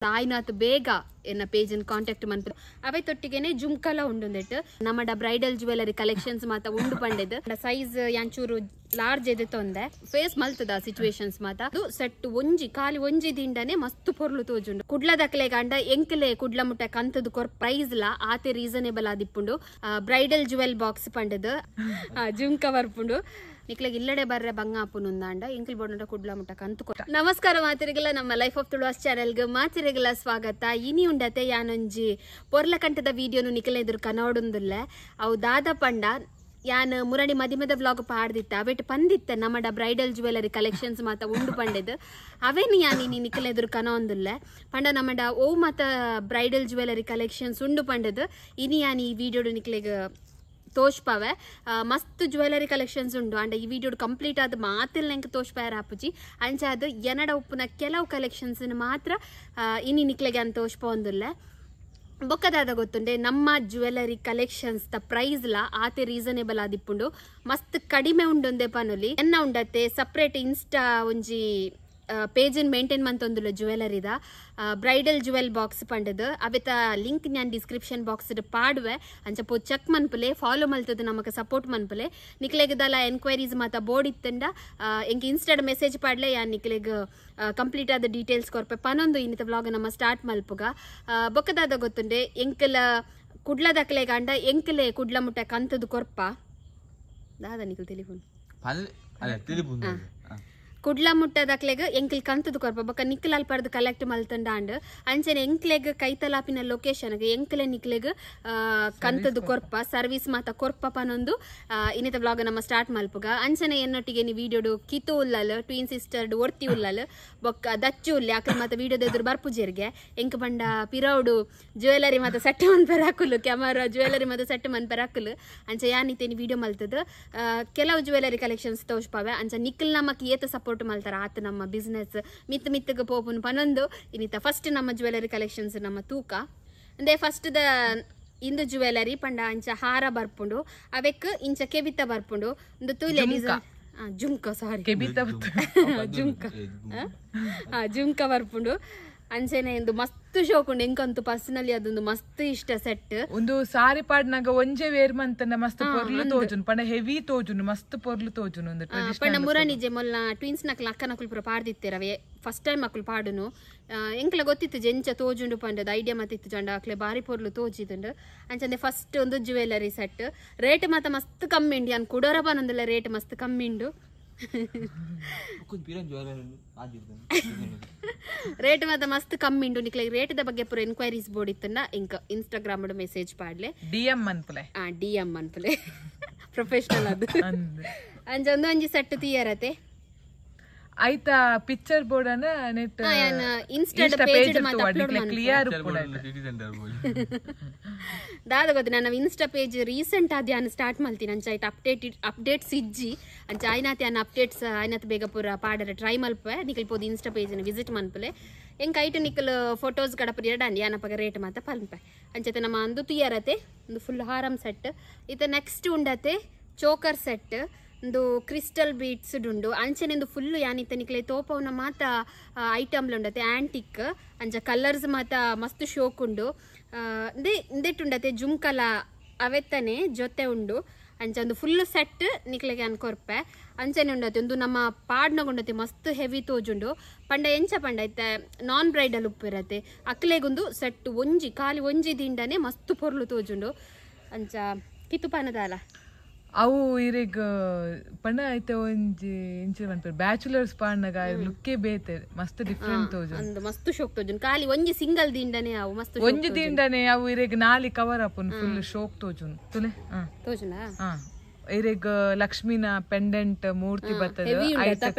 ಆಯ್ನಾತ್ ಬೇಗ ಎನ್ನ ಪೇಜನ್ ಕಾಂಟ್ಯಾಕ್ಟ್ ಮನ್ಪು ಅವೈ ತೊಟ್ಟಿಗೆನೆ ಜುಮ್ಕಲ ಉಂಡುಂದೆಟ್ ನಮ್ಮಡ ಬ್ರೈಡಲ್ ಜ್ಯುವೆಲರಿ ಕಲೆಕ್ಷನ್ಸ್ ಮಾತ ಉಂಡು ಪಂಡೆದ್ ಸೈಜ್ ಯಾಂಚೂರು ಲಾರ್ಜ್ ಎದೆ ತೊಂದೆ ಫೇಸ್ ಮಲ್ತದ ಸಿಚುವೇಶನ್ಸ್ ಮಾತ ಅದು ಸೆಟ್ ಒಂಜಿ ಖಾಲಿ ಒಂಜಿ ದಿಂಡನೆ ಮಸ್ತ್ ಪೊರ್ಲು ತೋಜುಂಡು ಕುಡ್ಲ ದಕ್ಲೆ ಗಂಡ ಎಂಕ್ಲೆ ಕುಡ್ಲ ಮುಟ್ಟ ಕಂತದು ಕೊರ್ ಪ್ರೈಸ್ ಲ ಆತೆ ರೀಸನೇಬಲ್ ಆದಿಪ್ಪುಂಡು ಬ್ರೈಡಲ್ ಜ್ಯುವೆಲ್ ಬಾಕ್ಸ್ ಪಂಡದ್ ಜುಮ್ಕ ಬರ್ಪುಂಡು ನಿಕ್ಲೆಗ್ ಇಲ್ಲಡೆ ಬರ್ರೆ ಬಂಗಾಪುನುಂದಾಂಡ ಎಂಕಲ್ ಬೋಡ ಕುಡ್ಲ ಮುಟ್ಟ ಕಂತು ನಮಸ್ಕಾರ ಮಾತಿರಿಗೆಲ್ಲ ನಮ್ಮ ಲೈಫ್ ಆಫ್ ತುಳುವಾಸ್ ಚಾನೆಲ್ಗೆ ಮಾತಿರಿಗೆಲ್ಲ ಸ್ವಾಗತ ಇನಿ ಉಂಡತೆ ಯಾನೊಂಜಿ ಪೊರ್ಲ ಕಂಟದ ವಿಡಿಯೋನು ನಿಕಲೆ ಎದುರು ಕನೋಡುಂದುಲ್ಲ ಅವು ದಾದ ಪಂಡ ಯಾನ್ ಮುರಡಿ ಮದಿಮದ ವ್ಲಾಗ್ ಪಾಡ್ದಿತ್ತ ಅವೆಟ್ ಪಂದಿತ್ತ ನಮ್ಮಡ ಬ್ರೈಡಲ್ ಜ್ಯುವೆಲರಿ ಕಲೆಕ್ಷನ್ಸ್ ಮಾತ ಉಂಡು ಪಂಡೆದ್ ಅವೇನು ಯಾನ್ ಇನಿ ನಿಕಲೆ ಎದುರು ಕನೋಂದುಲ್ಲ ಪಂಡ ನಮ್ಮಡ ಓ ಮಾತ ಬ್ರೈಡಲ್ ಜ್ಯುವೆಲರಿ ಕಲೆಕ್ಷನ್ಸ್ ಉಂಡು ಪಂಡೆದ್ ಇನಿ ಯಾನ್ ಈ ವಿಡಿಯೋಡು ನಿಕ್ಲೆಗ್ ತೋಷ್ಪಾವೆ ಮಸ್ತ್ ಜ್ಯುವೆಲರಿ ಕಲೆಕ್ಷನ್ಸ್ ಉಂಡು ಅಂಡ ಈ ವಿಡಿಯೋ ಕಂಪ್ಲೀಟ್ ಆದ ಮಾತಿಲ್ ನಂಗೆ ತೋಷ್ಪಾರ ಆಪುಜಿ ಅಂಚ ಅದು ಎನಡ ಉಪ್ಪುನ ಕೆಲವು ಕಲೆಕ್ಷನ್ಸ್ ಮಾತ್ರ ಇನಿ ನಿಕ್ಲೆಗೆ ಅಂತ ತೋಷ್ಪ ಒಂದುಲ್ಲ ಬೊಕ್ಕದಾದ ಗೊತ್ತುಂಡೆ ನಮ್ಮ ಜ್ಯುವೆಲರಿ ಕಲೆಕ್ಷನ್ಸ್ ದ ಪ್ರೈಸ್ ಲ ಆತೆ ರೀಸನೇಬಲ್ ಆದಿಪ್ಪುಂಡು ಮಸ್ತ್ ಕಡಿಮೆ ಉಂಡೊಂದೆ ಪನುಲಿ ಎನ್ನ ಉಂಡತ್ತೆ ಸಪ್ರೇಟ್ ಇನ್ಸ್ಟಾ ಒಂಜಿ ಪೇಜನ್ ಮೇಂಟೈನ್ ಮಂತೊಂದುಲ್ಲ ಜ್ಯುವೆಲರಿದ ಬ್ರೈಡಲ್ ಜ್ಯುವೆಲ್ ಬಾಕ್ಸ್ ಪಂಡದ್ ಅವೆತ ಲಿಂಕ್ ನಾನು ಡಿಸ್ಕ್ರಿಪ್ಷನ್ ಬಾಕ್ಸ್ ಪಾಡುವೆ ಅಂಚ ಪೋ ಚೆಕ್ ಮನ್ಪುಲೆ ಫಾಲೋ ಮಲ್ತದ ನಮಕ್ ಸಪೋರ್ಟ್ ಮನ್ಪುಲೆ ನಿಕ್ಲೆಗದಲ್ಲ ಎನ್ಕ್ವೈರೀಸ್ ಮಾತ ಬೋರ್ಡ್ ಇತ್ತಂಡ ಎಂಕ್ ಇನ್ಸ್ಟಾಡ್ ಮೆಸೇಜ್ ಪಾಡ್ಲೆ ಯಾನ್ ನಿಕ್ಲೆಗ್ ಕಂಪ್ಲೀಟ್ ಆದ ಡೀಟೇಲ್ಸ್ ಕೊರ್ಪೆ ಪನೊಂದು ಇನ್ನಿತ ವ್ಲಾಗ್ ನಮ್ಮ ಸ್ಟಾರ್ಟ್ ಮಲ್ಪುಗ ಬೊಕ್ಕದಾದ ಗೊತ್ತುಂಡೆ ಎಂಕಲ ಕುಡ್ಲ ದಕ್ಲೆ ಗಂಡ ಎಂಕಲೆ ಕುಡ್ಲ ಮುಟ್ಟ ಕಂತದು ಕೊರ್ಪ ದಾದ ನಿಕಲ್ ಟೆಲಿಫೋನ್ ಕುಡ್ಲ ಮುಟ್ಟದಕ್ಲೆಗ್ ಎಂಕ್ಲ್ ಕಂತದು ಕೊರ್ಪ ಬೊಕ್ಕ ನಿಕ್ಲ್ ಅಲ್ಪರ್ದು ಕಲೆಕ್ಟ್ ಮಲ್ತಂಡಾಂಡ್ ಅಂಚನೆ ಎಂಕ್ಲೆಗ್ ಕೈತಲಾಪಿನ ಲೊಕೇಶನ್ಗೆ ಎಂಕ್ಲೆ ನಿಕ್ಲೆಗ್ ಕಂತದು ಕೊರ್ಪ ಸರ್ವಿಸ್ ಮಾತ ಕೊರ್ಪ ಪನೊಂದು ಇನ್ನಿತ ವ್ಲಾಗ್ ನಮ್ಮ ಸ್ಟಾರ್ಟ್ ಮಲ್ಪುಗ ಅಂಚನೆ ಎನ್ನೊಟ್ಟಿಗೆ ನೀ ವಿಡಿಯೋಡು ಕಿತು ಉಲ್ಲಲ್ ಟ್ವಿನ್ ಸಿಸ್ಟರ್ಡ್ ಒರ್ತಿ ಉಲ್ಲಲ್ ಬೊಕ್ಕ ದಚ್ಚು ಉಲ್ಲೆ ಅಕ್ಲ ಮಾತ ವಿಡಿಯೋದ ಎದುರು ಬರ್ಪುಜೆರ್ಗೆ ಎಂಕ್ ಬಂಡ ಪಿರೌಡು ಜ್ಯುವೆಲರಿ ಮಾತ ಸೆಟ್ ಮನ್ಪೆರ್ ಹಾಕುಲು ಕ್ಯಾಮರಾ ಜ್ಯುವೆಲರಿ ಮಾತ ಸೆಟ್ ಮನ್ಪೆರ್ ಹಾಕುಲು ಅಂಚ ಯಾನಿತ್ತೇನಿ ವಿಡಿಯೋ ಮಲ್ತದ ಕೆಲವು ಜ್ಯುವೆಲರಿ ಕಲೆಕ್ಷನ್ಸ್ ತೋಷ್ಪಾವೆ ಅಂಚ ನಿಕ್ಲ್ ನಮಕ್ ಏತ ಸಪೋರ್ಟ್ ಮಲ್ತಾರ ಆತ ನಮ್ಮ ಬಿಸ್ನೆಸ್ ಮಿತ್ತಗ ಪೋಪುನ್ ಪನೊಂದು ಇನ್ನಿತ ಫಸ್ಟ್ ನಮ್ಮ ಜ್ಯುವೆಲರಿ ಕಲೆಕ್ಷನ್ಸ್ ನಮ್ಮ ತೂಕ ಅಂದೆ ಫಸ್ಟ್ ದ ಇಂದು ಜ್ಯುವೆಲರಿ ಪಂಡ ಅಂಚ ಹಾರ ಬರ್ಪುಂಡು ಅವೆಕ್ ಇಂಚ ಕೆಬಿತ ಬರ್ಪುಂಡು ಒಂದು ತೂಲೆ ಡಿಸೈನ್ ಜುಮ್ಕ ಸಾರಿ ಜುಮ್ಕ ಬರ್ಪುಂಡು ಅಂಚೆನೆ ಒಂದು ಮಸ್ತ್ ಶೋಕುಂಡು ಎಂಕಂತೂ ಪರ್ಸನಲಿ ಅದೊಂದು ಮಸ್ತ್ ಇಷ್ಟ ಸೆಟ್ ಒಂದು ಸಾರಿ ಪಾಡ್ನಾಗ ಒಂಜೆ ವೇರ್ ಮಂತನ ಮಸ್ತ್ ಪೊರ್ಲು ತೋಜುನು ಪಂಡ ಹೆವಿ ತೋಜುನು ಮಸ್ತ್ ಪೊರ್ಲು ತೋಜುನು ಒಂದು ಪಂಡ ಮುರನಿಜೆ ಮೊಲ್ಲ ಟ್ವಿನ್ಸ್ ನಕ್ಲ ಅಕ್ಕ ನಕುಲ್ ಪುರ ಪಾಡ್ದಿತ್ತೇರವೆ ಫಸ್ಟ್ ಟೈಮ್ ಮಕ್ಕಳು ಪಾಡುನು ಎಂಕ್ಲ ಗೊತ್ತಿತ್ತು ಜೆಂಚ ತೋಜುಂಡು ಪಂಡದ ಐಡಿಯಾ ಮತ್ತಿತ್ತು ಜಂಡ ಅಕ್ಲೆ ಬಾರಿ ಪೊರ್ಲು ತೋಜಿದುಂಡು ಅಂಚಂದೆ ಫಸ್ಟ್ ಒಂದು ಜ್ಯುವೆಲರಿ ಸೆಟ್ ರೇಟ್ ಮಾತ ಮಸ್ತ್ ಕಮ್ಮಿ ಉಂಡು ಯಾನ್ ಕುಡೋರ ಬಂದಲ್ಲ ರೇಟ್ ಮಸ್ತ್ ಕಮ್ಮಿ ಉಂಡು ರೇಟ್ ಮಾತ ಮಸ್ತ್ ಕಮ್ಮಿ ಉಂಡು ನಿಕ್ಲೆ ರೇಟ್ ದ ಬಗ್ಗೆ ಪೂರ ಎನ್ಕ್ವೈರೀಸ್ ಬೋರ್ಡ್ ಇತ್ತಂಡ ಇಂಕ ಇನ್ಸ್ಟಾಗ್ರಾಮ್ ಮೆಸೇಜ್ ಪಾಡ್ಲೆ ಡಿಎಂ ಮನ್ಪುಲೆ ಪ್ರೊಫೆಷನಲ್ ಅದು ಅಂಚ ಒಂದೊಂಜಿ ಸೆಟ್ ತೀಯರತೆ ಆಯ್ತಾ ಪಿಕ್ಚರ್ ಬೋರ್ಡ್ ಅನ್ನ ನೆಟ್ ಇನ್ಸ್ಟಾ ಪೇಜ್ ಮಾತ ಅಪ್ಲೋಡ್ ಕ್ಲಿಯರ್ ದಾದ ಗೊತ್ತು ನಾನು ಇನ್ಸ್ಟಾ ಪೇಜ್ ರೀಸೆಂಟ್ ಆದ ಯಾನ್ ಸ್ಟಾರ್ಟ್ ಮಲ್ತೀನಿ ಅಂಚ ಆಯ್ತು ಅಪ್ಡೇಟ್ಸ್ ಇಜ್ಜಿ ಅಂಚ ಆಯ್ನಾತಿ ಯಾನ್ ಅಪ್ಡೇಟ್ಸ್ ಆಯ್ನಾತ್ ಬೇಗ ಪೂರ ಪಾಡರ ಟ್ರೈ ಮಲ್ಪೆ ನಿಕಲ್ ಪೋದು ಇನ್ಸ್ಟಾ ಪೇಜ್ ವಿಸಿಟ್ ಮನ್ಪಲೆ ಎಂಕ್ ಐಟು ನಿಕಲ್ ಫೋಟೋಸ್ ಗಡಪರ್ ಎರಡಂಡಿ ಯಾನಪ್ಪಗ ರೇಟ್ ಮಾತ ಪಲ್ಪೆ ಅಂಚತೆ ನಮ್ಮ ಅಂದು ತುಯ್ಯರತೆ ಒಂದು ಫುಲ್ ಹಾರಂ ಸೆಟ್ ಇತ ನೆಕ್ಸ್ಟ್ ಉಂಡತೆ ಚೋಕರ್ ಸೆಟ್ ಒಂದು ಕ್ರಿಸ್ಟಲ್ ಬೀಟ್ಸ್ ಉಂಡು ಅಂಚೆನೆಂದು ಫುಲ್ ಯಾನಿತ್ತ ನಿಕ್ಲೆ ತೋಪವನ್ನ ಮಾತ ಐಟಮ್ಲು ಉಂಡತೆ ಆಂಟಿಕ್ ಅಂಚ ಕಲರ್ಸ್ ಮಾತ ಮಸ್ತ್ ಶೋಕ್ ಉಂಡು ಇಂದೆಟ್ಟುಂಡತೆ ಜುಮ್ಕಲ ಅವೆತ್ತನೆ ಜೊತೆ ಉಂಡು ಅಂಚ ಒಂದು ಫುಲ್ ಸೆಟ್ ನಿಕ್ಲೆಗೆ ಅನ್ಕೊರ್ಪೆ ಅಂಚನೆ ಉಂಡತೆ ಒಂದು ನಮ್ಮ ಪಾಡ್ನಗುಂಡತೆ ಮಸ್ತ್ ಹೆವಿ ತೋಜುಂಡು ಪಂಡ ಎಂಚ ಪಂಡ ಐತೆ ನಾನ್ ಬ್ರೈಡಲ್ ಉಪ್ಪಿರತ್ತೆ ಅಕ್ಲೆಗೊಂದು ಸೆಟ್ ಒಂಜಿ ಖಾಲಿ ಒಂಜಿ ದಿಂಡನೆ ಮಸ್ತ್ ಪೊರ್ಲು ತೋಜುಂಡು ಅಂಚ ಕಿತ್ತುಪಾನದಾಲ ಅವು ಇರೆಗ್ ಪಂಡ ಐತೆ ಒಂಜಿ ಇಂಚೆ ಮನ್ಪೆರ್ ಬ್ಯಾಚುಲರ್ಸ್ ಪಾಡ್ನಾಗ ಲುಕ್ಕೇ ಬೇತೆ ಮಸ್ತ್ ಡಿಫ್ರೆಂಟ್ ತೋಜುಂಡು ಮಸ್ತ್ ಶೋಕ್ ತೋಜುಂಡು ಖಾಲಿ ಒಂಜಿ ಸಿಂಗಲ್ ದಿಂಡನೆ ಅವು ಮಸ್ತ್ ಒಂಜಿ ದಿಂಡನೆ ಅವು ಇರೆಗ್ ನಾಲಿ ಕವರ್ ಅಪ್ಪುನ್ ಫುಲ್ ಶೋಕ್ ತೋಜುಂಡು ತುಲೆ ತೋಜುನಾ ಇರೆಗ್ ಲಕ್ಷ್ಮಿನ ಪೆಂಡೆಂಟ್ ಮೂರ್ತಿ ಬರ್ತದ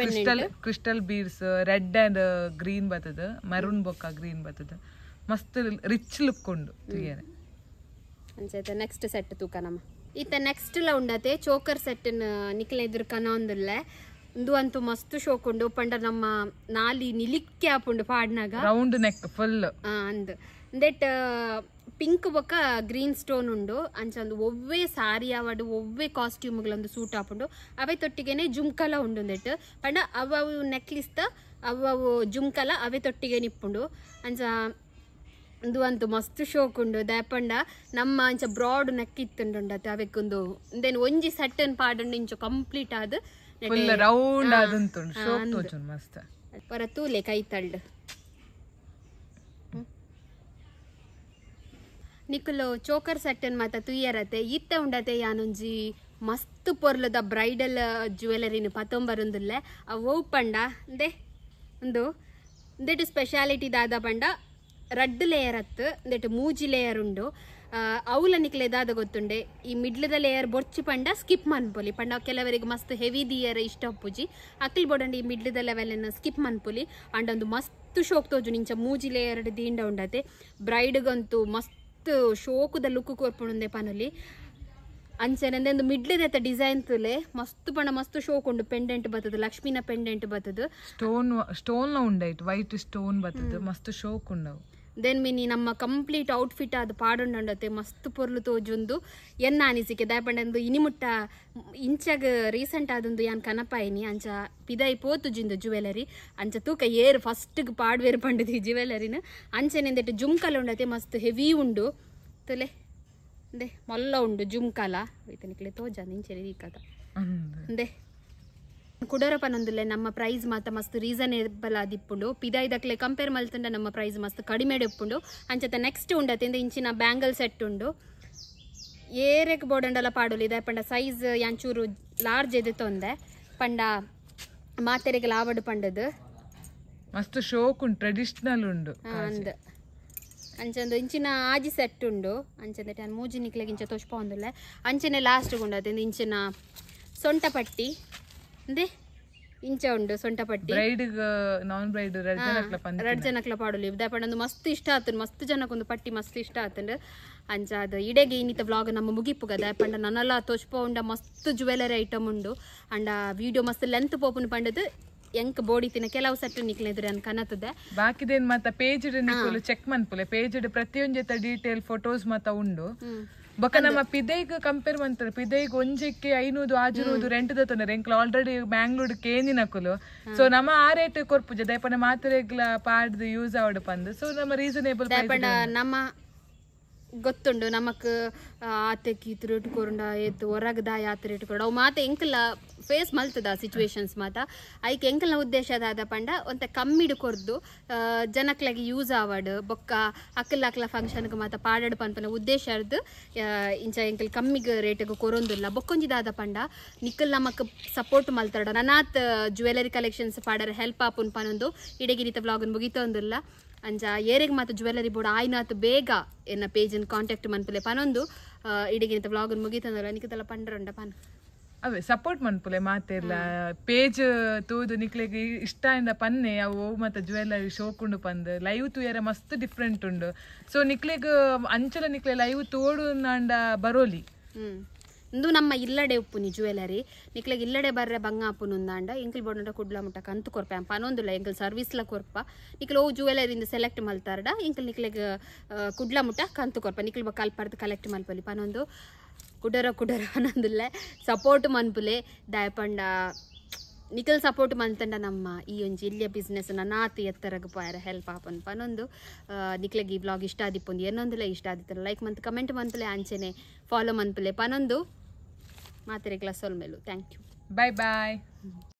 crystal beads red and green ಬರ್ತದ ಮರೂನ್ ಬೊಕ್ಕ ಗ್ರೀನ್ ಬರ್ತದ ಮಸ್ತ್ ರಿಚ್ ಲುಕ್ ಉಂಡು ತುಯ್ಯನೆ ಅಂಚೈತೆ ನೆಕ್ಸ್ಟ್ ಸೆಟ್ ತೂಕ ನಮ್ಮ ಇತ್ತ ನೆಕ್ಸ್ಟ್ ಲ ಉಂಡತೆ ಚೋಕರ್ ಸೆಟ್ ನಿಕ್ಲೆ ಎದುರು ಕನೊಂದುಲ್ಲ ಇಂದು ಅಂತೂ ಮಸ್ತ್ ಶೋಕ್ ಉಂಡು ಪಂಡ ನಮ್ಮ ನಾಲಿ ನಿಲಿಕ್ಕೆ ಆಪುಂಡು ಪಾಡ್ನಾಗ ರೌಂಡ್ ನೆಕ್ ಫುಲ್ ಅಂದ್ ಇಂದೆಟ್ ಪಿಂಕ್ ಬೊಕ್ಕ ಗ್ರೀನ್ ಸ್ಟೋನ್ ಉಂಡು ಅಂಚಂದು ಒವ್ವೇ ಸಾರಿ ಆವಡು ಒವ್ವೇ ಕಾಸ್ಟ್ಯೂಮ್ಗಳೊಂದು ಸೂಟ್ ಆಪುಂಡು ಅವೈ ತೊಟ್ಟಿಗೆನೆ ಜುಮ್ಕಲ ಉಂಡು ಇಂದೆಟ್ ಪಂಡ ಅವು ನೆಕ್ಲಿಸ್ ದ ಅವು ಜುಮ್ಕಲ ಅವೇ ತೊಟ್ಟಿಗೆ ನಿಪ್ಪುಂಡು ಅಂಚ ಒಂದು ಅಂತೂ ಮಸ್ತ್ ಶೋಕ್ ಉಂಡು ದಾಪಂಡ ನಮ್ಮ ಅಂಚ ಬ್ರಾಡ್ ನೆಕ್ಕಿತ್ತುಂಡು ಅವಕ್ಕೊಂದು ಇಂದೇನು ಒಂಜಿ ಸೆಟ್ಟನ್ ಪಾಡುಂಡು ಇಂಚ ಕಂಪ್ಲೀಟ್ ಆದ್ ರೌಂಡ್ ಆದಂತುಂಡು ಶೋಕ್ ತೋಜುಂಡು ಮಸ್ತ್ ಪರ ತೂಲೆ ಕೈ ತಳ್ಳು ನಿಕುಲು ಚೋಕರ್ ಸೆಟ್ಟನ್ ಮಾತ ತುಯ್ಯರತೆ ಇತ್ತೆ ಉಂಡತೆ ಯಾನೊಂಜಿ ಮಸ್ತ್ ಪೊರ್ಲದ ಬ್ರೈಡಲ್ ಜ್ಯುವೆಲರಿನ ಪತೊಂಬರೊಂದುಲ್ಲೆ ಅವು ಪಂಡ ಅಂದೆ ಒಂದು ಇಂದೆಟ್ ಸ್ಪೆಷಾಲಿಟಿ ದಾದ ಪಂಡ ರಡ್ ಲೇಯರ್ ಅತ್ತು ಇಂದೆಟ್ ಮೂಜಿ ಲೇಯರ್ ಉಂಡು ಅವಲ ನಿಕ್ಲೆ ದಾದ ಗೊತ್ತುಂಡೆ ಈ ಮಿಡ್ಲದ ಲೇಯರ್ ಬೊರ್ಚಿ ಪಂಡ ಸ್ಕಿಪ್ ಮನ್ಪೊಲಿ ಪಂಡ ಕೆಲವರಿಗೆ ಮಸ್ತ್ ಹೆವಿ ದಿಯರ್ ಇಷ್ಟ ಅಪ್ಪುಜಿ ಅಕ್ಲ್ ಬೋಡಂಡಿ ಈ ಮಿಡ್ಲದ ಲೆವೆಲ್ ಸ್ಕಿಪ್ ಮನ್ಪೊಲಿ ಅಂಡ್ ಒಂದು ಮಸ್ತ್ ಶೋಕ್ ತೋಜು ನಿಂಚ ಮೂಜಿ ಲೇಯರ್ ದೀಂಡ ಉಂಡತೆ ಬ್ರೈಡ್ಗಂತೂ ಮಸ್ತ್ ಶೋಕುದ ಲುಕ್ ಕೊರ್ಪುಂಡೆ ಪನುಲಿ ಅಂಚೆನಂದೆ ಒಂದು ಮಿಡ್ಲಿದ ಡಿಸೈನ್ ತುಲೆ ಮಸ್ತ್ ಪಂಡ ಮಸ್ತ್ ಶೋಕ್ ಉಂಡು ಪೆಂಡೆಂಟ್ ಬತ್ತದ ಲಕ್ಷ್ಮಿನ ಪೆಂಡೆಂಟ್ ಬತ್ತದ ಸ್ಟೋನ್ ಉಂಡೈಟ್ ವೈಟ್ ಸ್ಟೋನ್ ಬತ್ತದ ಮಸ್ತ್ ಶೋಕ್ ಉಂಡವು ದೆನ್ ಮಿನಿ ನಮ್ಮ ಕಂಪ್ಲೀಟ್ ಔಟ್ಫಿಟ್ ಆದ ಪಾಡುಂಡತೆ ಮಸ್ತ್ ಪೊರ್ಲು ತೋಜುಂದು ಎನ್ನ ಅನಿಸಿಕೆ ದಾಯಪಂಡು ಇನಿಮುಟ್ಟ ಇಂಚಾಗ ರೀಸೆಂಟ್ ಆದೊಂದು ಯಾನ್ ಕನಪಾಯಿನಿ ಅಂಚ ಪಿದೈ ಪೋತುಜಿಂದು ಜ್ಯುವೆಲರಿ ಅಂಚ ತೂಕ ಏರ್ ಫಸ್ಟ್ ಪಾಡ್ವೇರ್ ಪಂಡದು ಈ ಜ್ಯುವೆಲರಿನ ಅಂಚೆನೆಂದೆಟ್ಟು ಜುಮ್ಕಲ ಉಂಡತೆ ಮಸ್ತ್ ಹೆವಿ ಉಂಡು ತುಲೆ ಅಂದೆ ಮೊಲ್ಲ ಉಂಡು ಜುಮ್ಕಲ ನಿಕ್ಲೆ ತೋಜ ನಿಂಚೆರಿ ಈ ಕಥ ಅಂದೆ ಕುಡರಪನೊಂದುಲ್ಲೆ ನಮ್ಮ ಪ್ರೈಸ್ ಮಾತ ಮಸ್ತ್ ರೀಸನೇಬಲ್ ಆದಿಪ್ಪುಂಡು ಪಿದಾಯ್ದಕ್ಲೆ ಕಂಪೇರ್ ಮಲ್ತಂಡ ನಮ್ಮ ಪ್ರೈಸ್ ಮಸ್ತ್ ಕಡಿಮೆ ಉಪ್ಪುಂಡು ಅಂಚತ ನೆಕ್ಸ್ಟ್ ಉಂಡತೆ ಇಂಚಿನ ಬ್ಯಾಂಗಲ್ ಸೆಟ್ ಉಂಡು ಏರೆಕ್ ಬೋಡಂಡಲ ಪಾಡೋಲಿ ಇದ ಪಂಡ ಸೈಜ್ ಯಾಂಚೂರು ಲಾರ್ಜ್ ಎದು ತೊಂದೆ ಪಂಡ ಮಾತೆರೆಗೆ ಲಾವಡು ಪಂಡದು ಮಸ್ತ್ ಶೋಕ್ ಉಂಡು ಟ್ರೆಡಿಷನಲ್ ಉಂಡು ಅಂದ ಅಂಚಂದು ಇಂಚಿನ ಆಜಿ ಸೆಟ್ ಉಂಡು ಅಂಚಂದ ನಾನು ಮೂಜಿ ನಿಕ್ಲೆಗೆ ಇಂಚ ತೋಷ್ಪ ಒಂದುಲ್ಲೆ ಅಂಚನೆ ಲಾಸ್ಟ್ ಉಂಡತೆ ಇಂಚಿನ ಸೊಂಟ ಪಟ್ಟಿ ಅಂದೆ ಇಂಚ ಉಂಡು ಸೊಂಟ ಪಟ್ಟಿ ನಾನ್ ಬ್ರೈಡ್ ರಡ್ ಜನಕ್ಲ ಪಾಡೋಲಿ ದಾಪಂಡ ಮಸ್ತ್ ಇಷ್ಟ ಆತನ್ ಮಸ್ತ್ ಜನಕ್ಕೊಂದು ಪಟ್ಟಿ ಮಸ್ತ್ ಇಷ್ಟ ಆತಂಡ್ ಅಂಚ ಅದು ಇಡೆಗೆ ಇನ್ನಿತ ವ್ಲಾಗ್ ನಮ್ಮ ಮುಗಿಪುಗ ದಾಪಂಡ ನನ್ನಲ್ಲ ತೋಚ್ಪ ಉಂಡ ಮಸ್ತ್ ಜ್ಯುವೆಲರಿ ಐಟಮ್ ಉಂಡು ಅಂಡ ವಿಡಿಯೋ ಮಸ್ತ್ ಲೆಂತ್ ಪೋಪುನ್ ಪಂಡದು ಎಂಕ್ ಬೋಡಿತಿನ ಕೆಲವು ಸೆಟ್ ನಿಕ್ಲೆದ್ರೆ ಅನ್ ಕನತದೆ ಬಾಕಿದೇನ್ ಮಾತ ಪೇಜ್ ಚೆಕ್ ಮನ್ಪುಲೆ ಪೇಜ್ ಪ್ರತಿಯೊಂದು ಡೀಟೇಲ್ ಫೋಟೋಸ್ ಮಾತ ಉಂಡು ಬೊಕ ನಮ್ಮ ಪಿದೈಗ್ ಕಂಪೇರ್ ಮಾಡ್ತಾರೆ ಪಿದೈಗ್ ಒಂಜಕ್ಕೆ 500 600 ರೆಂಟ್ ದತ್ತೊಂದ್ರೆ ಎಂಕ್ಲ ಆಲ್ರೆಡಿ ಬ್ಯಾಂಗ್ಳೂರ್ ಕೇನಿನಕುಲು ಸೊ ನಮ್ಮ ಆ ರೇಟ್ ಕೊರ್ಪುಜ ದಯಪಂಡ ಮಾತ್ರೆಗ್ಲ ಪಾಡ್ದು ಯೂಸ್ ಆವಡು ಪಂದು ಸೊ ನಮ್ಮ ರೀಸನೇಬಲ್ ನಮ್ಮ ಗೊತ್ತುಂಡು ನಮಕ್ ಆತೆಕ್ ಈತ್ ರೇಟ್ ಕೊರಂಡ ಏತ್ ಹೊರಗದ ಆತ ರೇಟ್ ಕೊಡ ಅವು ಮಾತ ಎಂಕಲ ಫೇಸ್ ಮಲ್ತದ ಸಿಚುವೇಶನ್ಸ್ ಮಾತ ಐಕ್ ಎಂಕಲ್ನ ಉದ್ದೇಶ ಅದಾದ ಪಂಡ ಒಂತ ಕಮ್ಮಿಡು ಕೊರ್ದು ಜನಕ್ಲಾಗಿ ಯೂಸ್ ಆವಡ್ ಬೊಕ್ಕ ಅಕ್ಕಲ ಫಂಕ್ಷನ್ಗೆ ಮಾತ ಪಾಡಾಡು ಪನ್ಪನ ಉದ್ದೇಶ ಅರ್ದು ಇಂಚ ಎಂಕಲ್ ಕಮ್ಮಿಗೆ ರೇಟ್ಗೆ ಕೊರೊಂದಿಲ್ಲ ಬೊಕ್ಕೊಂಜಿದಾದ ಪಂಡ ನಿಕ್ಕಲ್ ನಮಕ್ ಸಪೋರ್ಟ್ ಮಲ್ತಾಡ ನನಾತ್ ಜ್ಯುವೆಲರಿ ಕಲೆಕ್ಷನ್ಸ್ ಪಾಡರ ಹೆಲ್ಪ್ ಆಪುನ್ ಪನೊಂದು ಇಡೆಗಿರಿತ ವ್ಲಾಗನ್ ಮುಗಿತೊಂದಿಲ್ಲ ಅಂಚ ಏರೆಗ್ ಮಾತ ಜ್ಯುವೆಲರಿ ಬೋರ್ಡ್ ಆಯ್ನಾತ್ ಬೇಗ ಎನ್ನ ಪೇಜನ್ ಕಾಂಟ್ಯಾಕ್ಟ್ ಮನ್ಪುಲೆ ಪನೊಂದು ಇಡೆಗಿರಿತ ವ್ಲಾಗನ್ ಮುಗಿತಂದಲ್ಲ ನಿಕ್ಕೆಲ್ಲ ಪಂಡರಂಡ ಪನ್ ಅವೇ ಸಪೋರ್ಟ್ ಮನ್ಪುಲೆ ಮಾತೆಲ್ಲ ಪೇಜ್ ತೂದು ನಿಕ್ಲೆಗೆ ಇಷ್ಟ ಇಂದ ಪನ್ನೆ ಅವು ಮತ್ತೆ ಜ್ಯುವೆಲರಿ ಶೋಕುಂಡು ಪಂದ್ ಲೈವ್ ತೂಯರ ಮಸ್ತ್ ಡಿಫ್ರೆಂಟ್ ಉಂಡು ಸೊ ನಿಕ್ಲೆಗ್ ಅಂಚಲ ನಿಕ್ಲೆ ಲೈವ್ ತೋಡು ನಾಂಡ ಬರೋಲಿ ಇಂದು ನಮ್ಮ ಇಲ್ಲಡೆ ಉಪ್ಪುನಿ ಜ್ಯುವೆಲರಿ ನಿಕ್ಲೆಗ್ ಇಲ್ಲಡೆ ಬರ್ರೆ ಬಂಗಾಪುನ್ ಉಂದಾಂಡ ಎಂಕಲ್ ಬೋಡಂಡ ಕುಡ್ಲ ಮುಟ್ಟ ಕಂತು ಕೊರ್ಪೆ ಪನೊಂದುಲ್ಲ ಎಂಕಲ್ ಸರ್ವಿಸ್ಲ ಕೊರ್ಪ ನಿಕ್ಲೆ ಓ ಜ್ಯುವೆಲರಿಂದ ಸೆಲೆಕ್ಟ್ ಮಲ್ತಾರಡ ಎಂಕಲ್ ನಿಕ್ಲೆಗ್ ಕುಡ್ಲ ಮುಟ್ಟ ಕಂತು ಕೊರ್ಪ ನಿಕ್ಲ್ ಬೊಕ್ಕ ಅಲ್ಪರ್ದು ಕಲೆಕ್ಟ್ ಮಲ್ಪಲಿ ಪನೊಂದು ಕುಡರ ಅನ್ನೊಂದುಲ್ಲೆ ಸಪೋರ್ಟ್ ಮನ್ಪುಲೆ ದಾಯಪಂಡ ನಿಖಲ್ ಸಪೋರ್ಟ್ ಮಲ್ತಂಡ ನಮ್ಮ ಈ ಒಂಜಿ ಇಲ್ಲಿಯ ಬಿಸ್ನೆಸ್ ನಾತಿ ಎತ್ತರಗ ಪಾಯರ ಹೆಲ್ಪ್ ಆಪನ್ ಪನೊಂದು ನಿಕ್ಲೆಗ್ ಈ ವ್ಲಾಗ್ ಇಷ್ಟ ಆದಿಪ್ಪೊಂದು ಏನೊಂದುಲೆ ಇಷ್ಟ ಆದಿತ್ತಲ್ಲ ಲೈಕ್ ಮಂತ್ ಕಮೆಂಟ್ ಮನ್ಪುಲೆ ಅಂಚೆನೆ ಫಾಲೋ ಮನ್ಪುಲೆ ಪನೊಂದು ಮಾತೆರೆಗ್ಲ ಸೊಲ್ಮೆಲು ಥ್ಯಾಂಕ್ ಯು ಬಾಯ್ ಬಾಯ್.